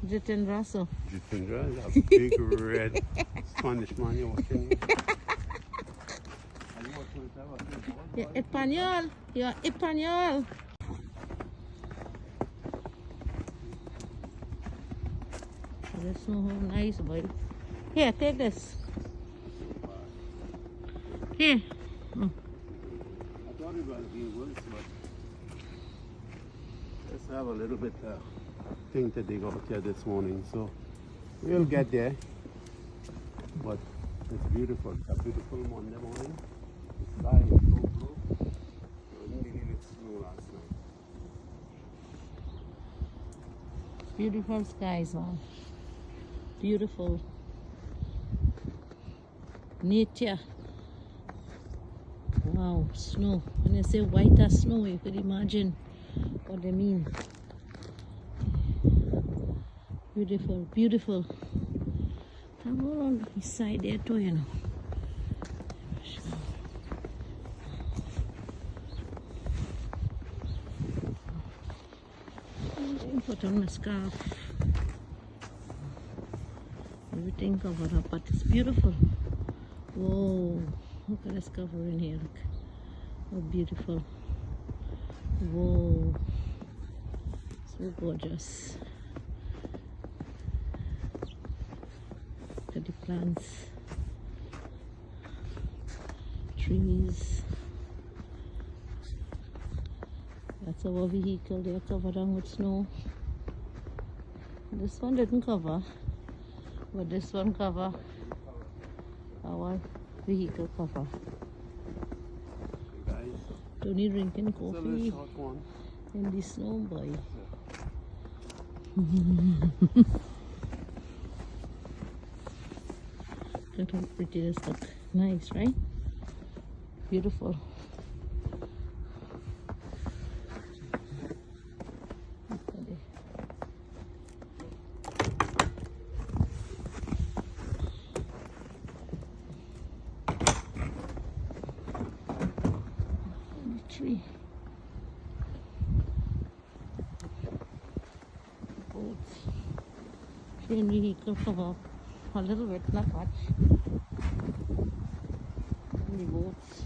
Jitendra, so. Jitendra, that big red Spanish man you're watching. You're Espanol. You're Espanol. That's so nice, boy. Here, take this. Here. I thought it was being worse, but let's have a little bit thing to dig out here this morning. So we'll get there. But it's beautiful. It's a beautiful Monday morning. The sky is so blue. I didn't believe it snowed last night. Beautiful skies, man. Beautiful nature. Wow, snow. When they say white as snow, you could imagine what they mean. Beautiful, beautiful. I'm all on the side there too, you know. Put on my scarf. Everything covered up, but it's beautiful. Whoa, look at this cover in here. Look how beautiful. Whoa, so gorgeous. Look at the plants, trees. That's our vehicle. They're covered on with snow. This one didn't cover, but this one cover our vehicle cover. Guys, Tony drinking it's a little coffee short one. in the snow, boy. Look how pretty this look. Nice, right? Beautiful. Tree. Boats. Train vehicle cover a little bit, not much. Only boats.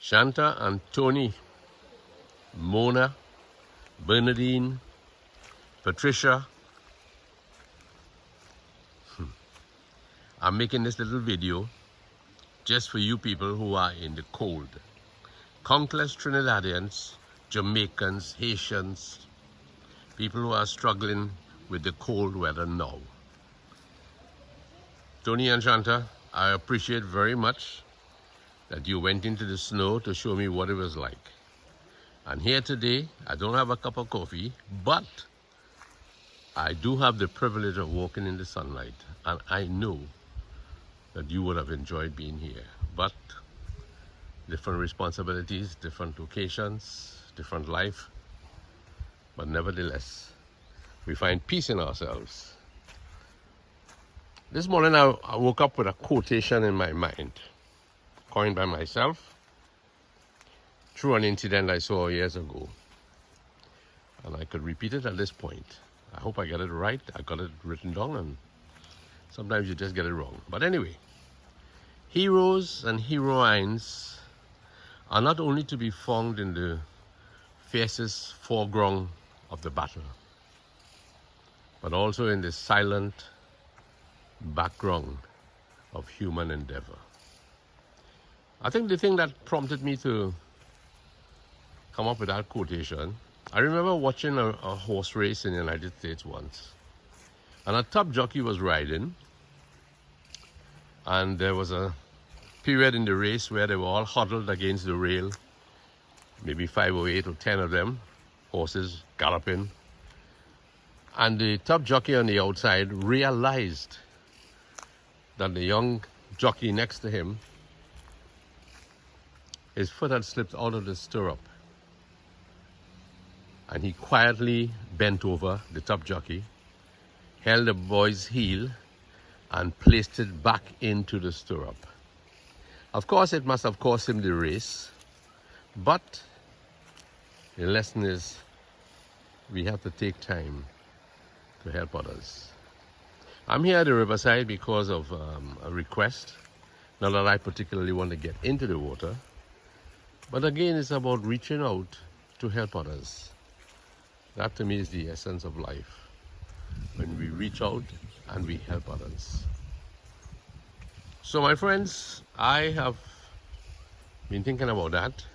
Shanta and Tony, Mona, Bernadine, Patricia. I'm making this little video just for you people who are in the cold. Countless Trinidadians Jamaicans, Haitians, people who are struggling with the cold weather now. Tony and Shanta, I appreciate very much that you went into the snow to show me what it was like. And here today, I don't have a cup of coffee, but I do have the privilege of walking in the sunlight. And I know that you would have enjoyed being here. But different responsibilities, different locations, different life. But nevertheless, we find peace in ourselves. This morning I woke up with a quotation in my mind, coined by myself through an incident I saw years ago. And I could repeat it at this point. I hope I get it right. I got it written down, and sometimes you just get it wrong. But anyway, heroes and heroines are not only to be found in the fiercest foreground of the battle, but also in the silent background of human endeavor. I think the thing that prompted me to come up with that quotation, I remember watching a horse race in the United States once, and a top jockey was riding, and there was a period in the race where they were all huddled against the rail, maybe 5 or 8 or 10 of them, horses galloping, and the top jockey on the outside realized that the young jockey next to him, his foot had slipped out of the stirrup, and he quietly bent over the top jockey, held the boy's heel, and placed it back into the stirrup. Of course, it must have cost him the race, but the lesson is we have to take time to help others. I'm here at the riverside because of a request. Not that I particularly want to get into the water, but again, it's about reaching out to help others. That to me is the essence of life, when we reach out and we help others. So my friends, I have been thinking about that.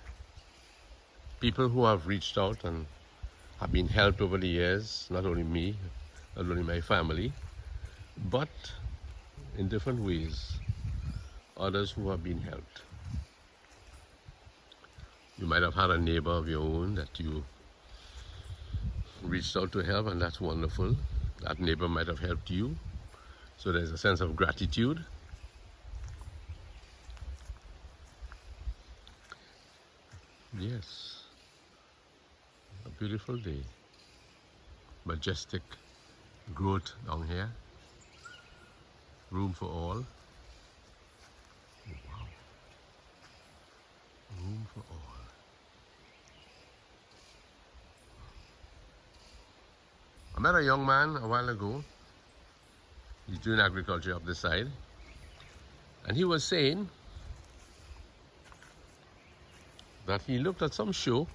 People who have reached out and have been helped over the years, not only me, not only my family, but in different ways, others who have been helped. You might have had a neighbor of your own that you reached out to help, and that's wonderful. That neighbor might have helped you, so there's a sense of gratitude. Yes, a beautiful day, majestic growth down here, room for all. Wow, room for all. I met a young man a while ago. He's doing agriculture up this side, and he was saying that he looked at some show,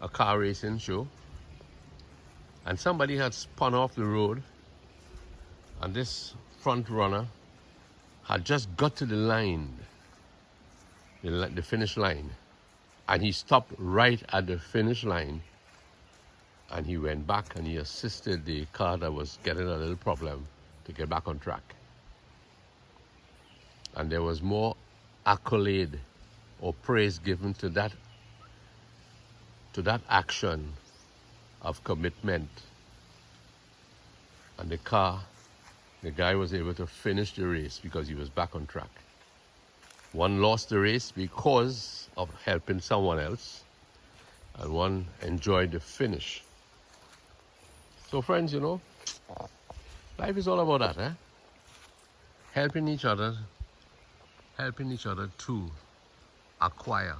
a car racing show, and somebody had spun off the road, and this front runner had just got to the line, the finish line, and he stopped right at the finish line, and he went back and he assisted the car that was getting a little problem to get back on track. And there was more accolade or praise given to that action of commitment. And the guy was able to finish the race because he was back on track. One lost the race because of helping someone else, and one enjoyed the finish. So friends, you know, life is all about that, eh? Helping each other to acquire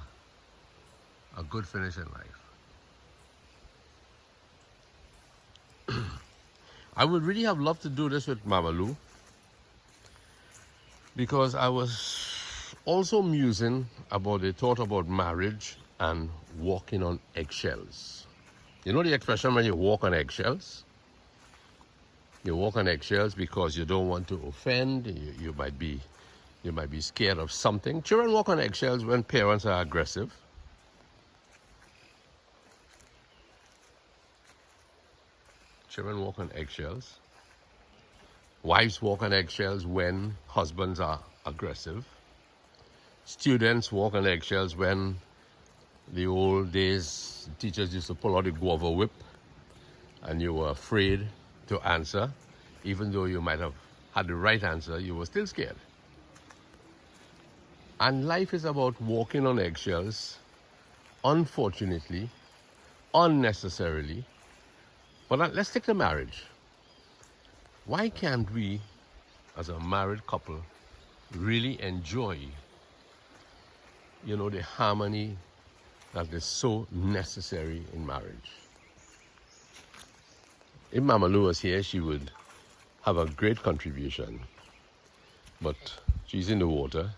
a good finish in life. I would really have loved to do this with Mama Lou, because I was also musing about the thought about marriage and walking on eggshells. You know the expression when you walk on eggshells? You walk on eggshells because you don't want to offend. You might be scared of something. Children walk on eggshells when parents are aggressive. Children walk on eggshells. Wives walk on eggshells when husbands are aggressive. Students walk on eggshells when the old days teachers used to pull out the guava whip and you were afraid to answer. Even though you might have had the right answer, you were still scared. And life is about walking on eggshells, unfortunately, unnecessarily. But let's take the marriage. Why can't we, as a married couple, really enjoy, the harmony that is so necessary in marriage? If Mama Lou was here, she would have a great contribution. But she's in the water,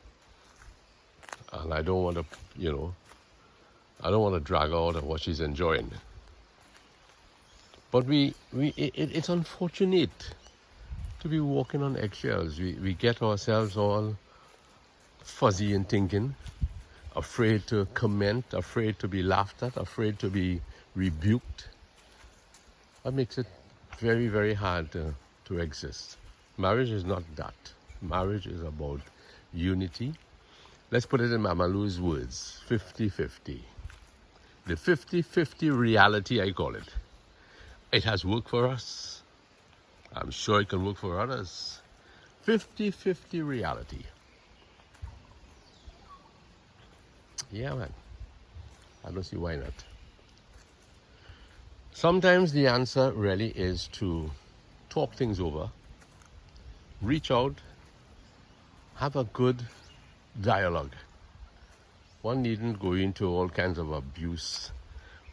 and I don't want to, I don't want to drag her out of what she's enjoying. But it's unfortunate to be walking on eggshells. We get ourselves all fuzzy in thinking, afraid to comment, afraid to be laughed at, afraid to be rebuked. That makes it very, very hard to exist. Marriage is not that. Marriage is about unity. Let's put it in Mama Lou's words, 50-50. The 50-50 reality, I call it. It has worked for us. I'm sure it can work for others. 50-50 reality. Yeah, man. I don't see why not. Sometimes the answer really is to talk things over, reach out, have a good dialogue. One needn't go into all kinds of abuse,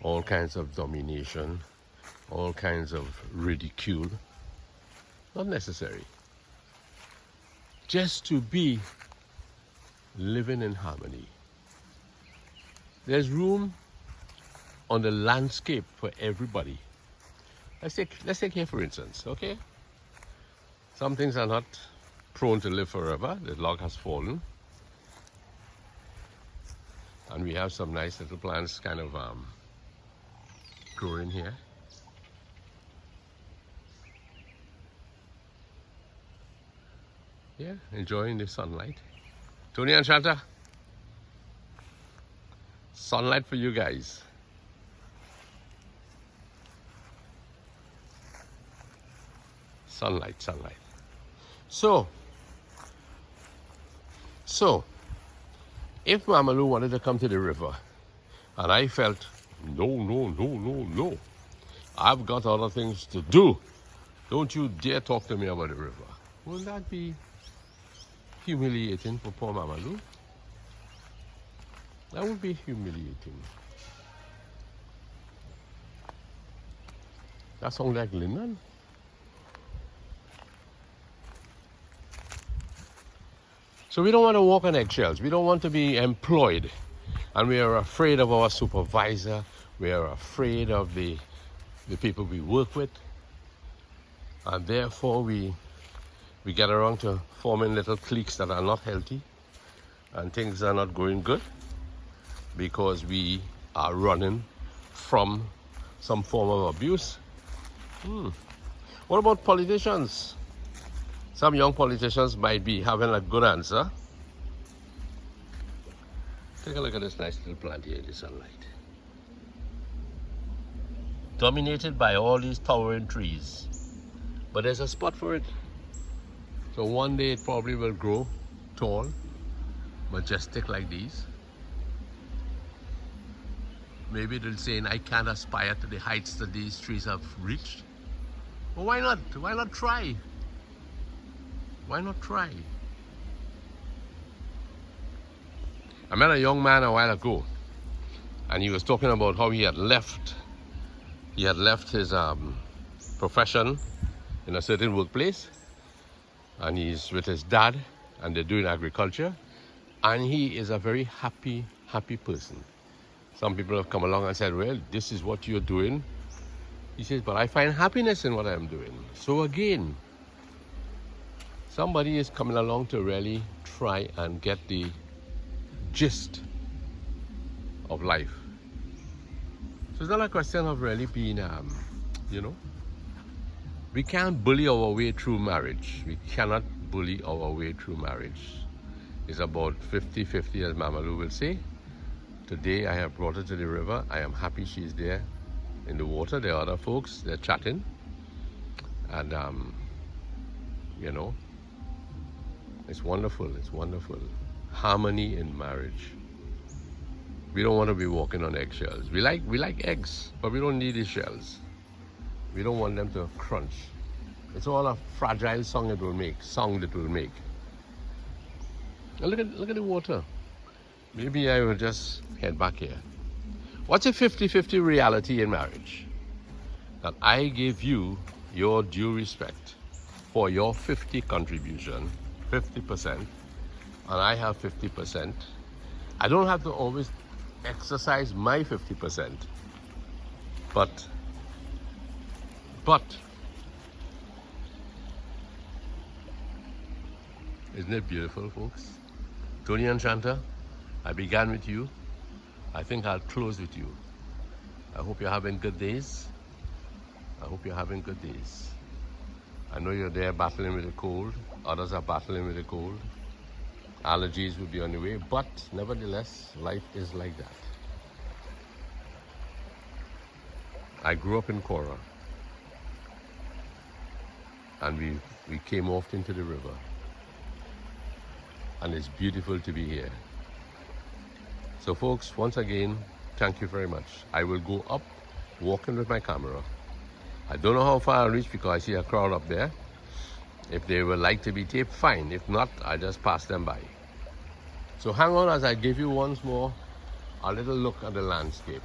all kinds of domination, all kinds of ridicule. Not necessary. Just to be living in harmony. There's room on the landscape for everybody. Let's take here for instance, okay? Some things are not prone to live forever. The log has fallen. And we have some nice little plants kind of growing here. Yeah, enjoying the sunlight. Tony and Shanta, sunlight for you guys. Sunlight. So, if Mama Lou wanted to come to the river, and I felt, no, I've got other things to do. Don't you dare talk to me about the river. Wouldn't that be humiliating for poor Mama Lou? That would be humiliating. That sounds like Lyndon. So we don't want to walk on eggshells. We don't want to be employed. And we are afraid of our supervisor. We are afraid of the people we work with. And therefore we get around to forming little cliques that are not healthy. And things are not going good because we are running from some form of abuse. What about politicians? Some young politicians might be having a good answer. Take a look at this nice little plant here in the sunlight. Dominated by all these towering trees. But there's a spot for it. So one day it probably will grow tall, majestic like these. Maybe they'll say, I can't aspire to the heights that these trees have reached. Well, why not? Why not try? Why not try? I met a young man a while ago, and he was talking about how he had left his profession in a certain workplace, and he's with his dad, and they're doing agriculture, and he is a very happy person. Some people have come along and said, well, this is what you're doing. He says, but I find happiness in what I'm doing. So again, somebody is coming along to really try and get the gist of life. So it's not a question of really being, We can't bully our way through marriage. We cannot bully our way through marriage. It's about 50-50, as Mama Lou will say. Today I have brought her to the river. I am happy she's there in the water. There are other folks, they're chatting. And, you know, it's wonderful, it's wonderful. Harmony in marriage. We don't want to be walking on eggshells. We like eggs, but we don't need the shells. We don't want them to crunch. It's all a fragile song that will make. And look at the water. Maybe I will just head back here. What's a 50-50 reality in marriage? That I give you your due respect for your 50 contribution, 50%, and I have 50%. I don't have to always exercise my 50%, but isn't it beautiful, folks? Tony and Shanta, I began with you. I think I'll close with you. I hope you're having good days. I hope you're having good days. I know you're there battling with the cold. Others are battling with the cold. Allergies will be on the way, but nevertheless, life is like that. I grew up in Cora, and we came off into the river, and it's beautiful to be here. So folks, once again, thank you very much. I will go up walking with my camera. I don't know how far I'll reach because I see a crowd up there. If they would like to be taped, fine. If not, I just pass them by. So hang on as I give you once more a little look at the landscape.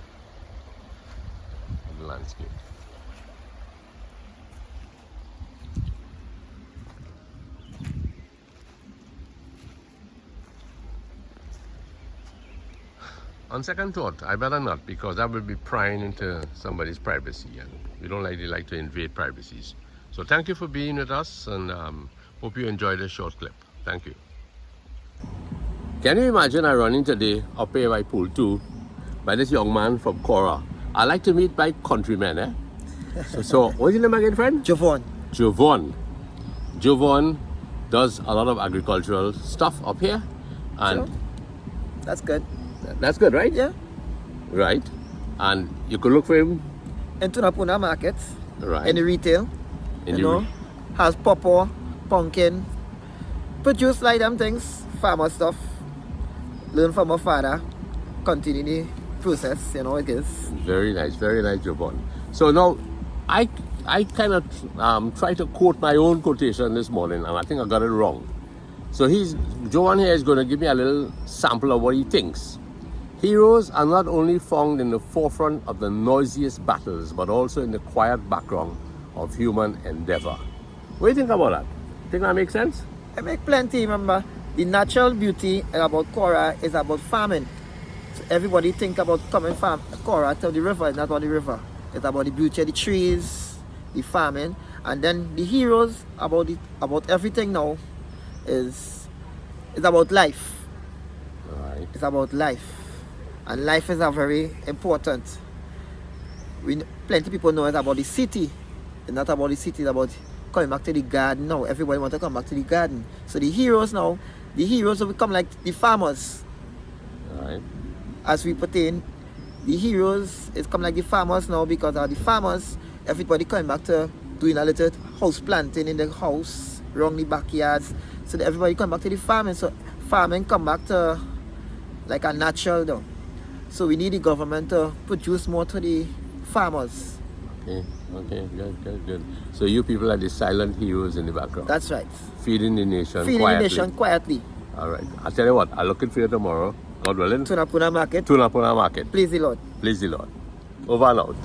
On second thought, I better not, because that would be prying into somebody's privacy, and we don't like to invade privacies. So thank you for being with us, and hope you enjoyed this short clip. Thank you. Can you imagine I run in today up here by Pool 2 by this young man from Cora? I like to meet my countrymen, eh? So what's your name again, friend? Javon. Javon does a lot of agricultural stuff up here, and Sure. That's good. that's good, right? Yeah. Right. And you could look for him, In Tunapuna market, right? in the retail, In you the know, has pawpaw, pumpkin, produce like them things, farmer stuff. Learn from my father, continue the process, you know, it is. Very nice, Javon. So now, I kind of try to quote my own quotation this morning, and I think I got it wrong. So Joan here is going to give me a little sample of what he thinks. Heroes are not only found in the forefront of the noisiest battles, but also in the quiet background of human endeavor. What do you think about that? Think that makes sense? It make plenty, remember, the natural beauty about Cora is about farming. So everybody think about coming from Cora to the river, it's not about the river. It's about the beauty of the trees, the farming, and then the heroes about everything now is about life. Right. It's about life. And life is a very important. Plenty of people know it's about the city. It's not about the city, it's about coming back to the garden now. Everybody wants to come back to the garden. So the heroes now, will become like the farmers. Right. As we pertain, the heroes is come like the farmers now, because of the farmers, everybody coming back to doing a little house planting in the house, around the backyards. So that everybody come back to the farming. So farming come back to like a natural though. So we need the government to produce more to the farmers. Okay, good. So you people are the silent heroes in the background. That's right. Feeding the nation Feeding quietly. the nation quietly. All right. I'll tell you what, I'm looking for you tomorrow, God willing. Tunapuna market. Tunapuna market. Please the Lord. Please the Lord. Over and out.